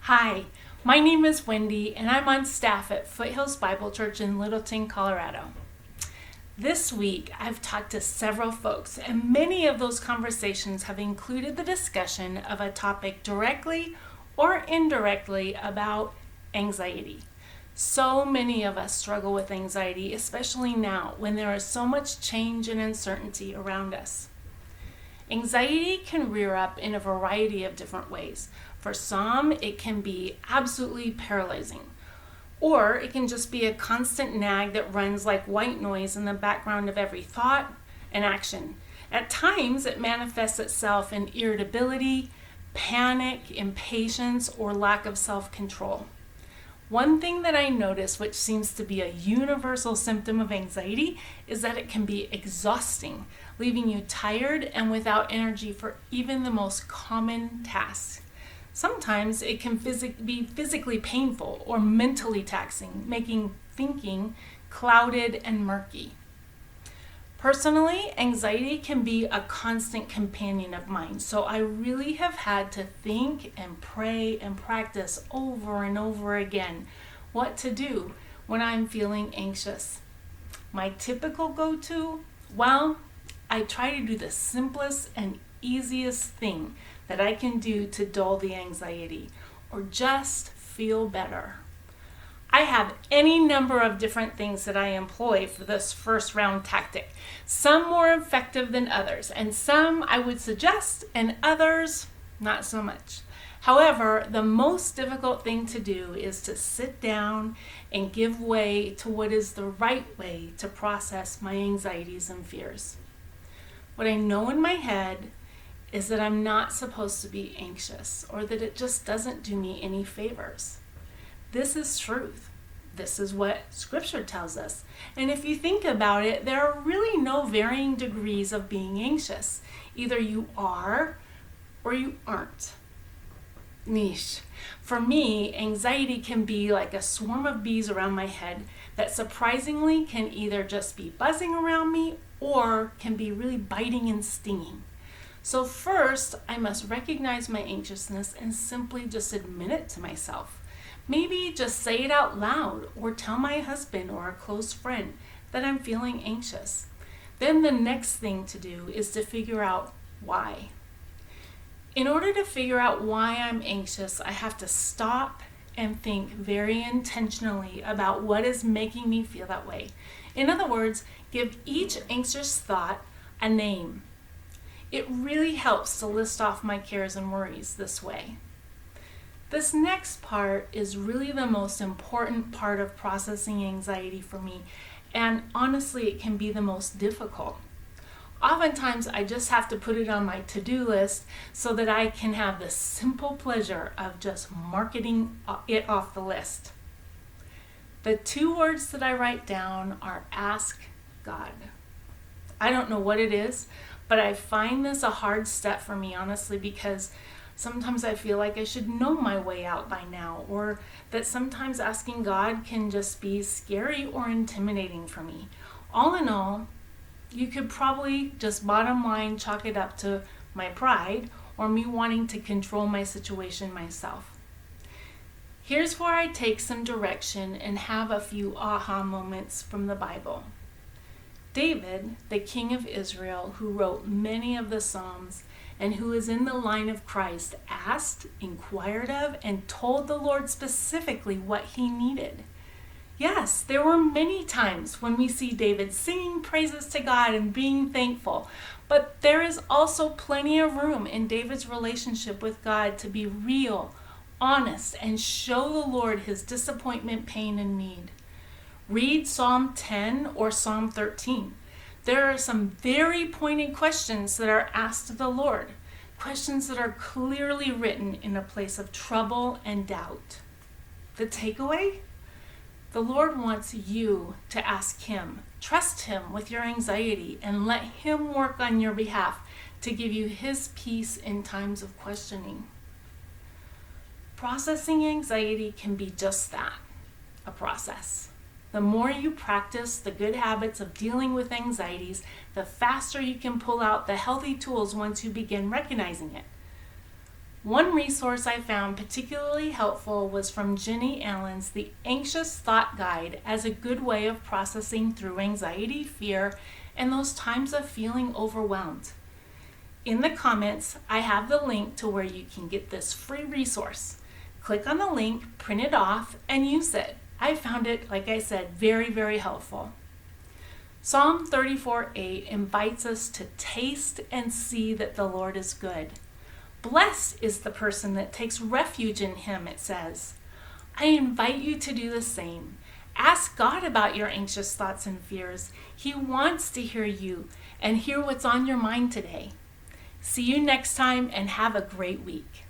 Hi, my name is Wendy and I'm on staff at Foothills Bible Church in Littleton, Colorado. This week I've talked to several folks and many of those conversations have included the discussion of a topic directly or indirectly about anxiety. So many of us struggle with anxiety, especially now when there is so much change and uncertainty around us. Anxiety can rear up in a variety of different ways. For some, it can be absolutely paralyzing, or it can just be a constant nag that runs like white noise in the background of every thought and action. At times, it manifests itself in irritability, panic, impatience, or lack of self-control. One thing that I notice, which seems to be a universal symptom of anxiety, is that it can be exhausting, leaving you tired and without energy for even the most common tasks. Sometimes it can be physically painful or mentally taxing, making thinking clouded and murky. Personally, anxiety can be a constant companion of mine, so I really have had to think and pray and practice over and over again what to do when I'm feeling anxious. My typical go-to? Well, I try to do the simplest and easiest thing that I can do to dull the anxiety or just feel better. I have any number of different things that I employ for this first round tactic, some more effective than others, and some I would suggest and others not so much. However, the most difficult thing to do is to sit down and give way to what is the right way to process my anxieties and fears. What I know in my head is that I'm not supposed to be anxious or that it just doesn't do me any favors. This is truth. This is what Scripture tells us. And if you think about it, there are really no varying degrees of being anxious. Either you are or you aren't. Niche. For me, anxiety can be like a swarm of bees around my head that surprisingly can either just be buzzing around me or can be really biting and stinging. So first, I must recognize my anxiousness and simply just admit it to myself. Maybe just say it out loud or tell my husband or a close friend that I'm feeling anxious. Then the next thing to do is to figure out why. In order to figure out why I'm anxious, I have to stop and think very intentionally about what is making me feel that way. In other words, give each anxious thought a name. It really helps to list off my cares and worries this way. This next part is really the most important part of processing anxiety for me, and honestly, it can be the most difficult. Oftentimes, I just have to put it on my to-do list so that I can have the simple pleasure of just marking it off the list. The 2 words that I write down are ask God. I don't know what it is, but I find this a hard step for me, honestly, because sometimes I feel like I should know my way out by now, or that sometimes asking God can just be scary or intimidating for me. All in all, you could probably just bottom line chalk it up to my pride or me wanting to control my situation myself. Here's where I take some direction and have a few aha moments from the Bible. David, the king of Israel, who wrote many of the Psalms and who is in the line of Christ, asked, inquired of, and told the Lord specifically what he needed. Yes, there were many times when we see David singing praises to God and being thankful, but there is also plenty of room in David's relationship with God to be real, honest, and show the Lord his disappointment, pain, and need. Read Psalm 10 or Psalm 13. There are some very pointed questions that are asked of the Lord, questions that are clearly written in a place of trouble and doubt. The takeaway? The Lord wants you to ask him, trust him with your anxiety, and let him work on your behalf to give you his peace in times of questioning. Processing anxiety can be just that, a process. The more you practice the good habits of dealing with anxieties, the faster you can pull out the healthy tools once you begin recognizing it. One resource I found particularly helpful was from Jenny Allen's The Anxious Thought Guide as a good way of processing through anxiety, fear, and those times of feeling overwhelmed. In the comments, I have the link to where you can get this free resource. Click on the link, print it off, and use it. I found it, like I said, very, very helpful. Psalm 34:8 invites us to taste and see that the Lord is good. Blessed is the person that takes refuge in him, it says. I invite you to do the same. Ask God about your anxious thoughts and fears. He wants to hear you and hear what's on your mind today. See you next time and have a great week.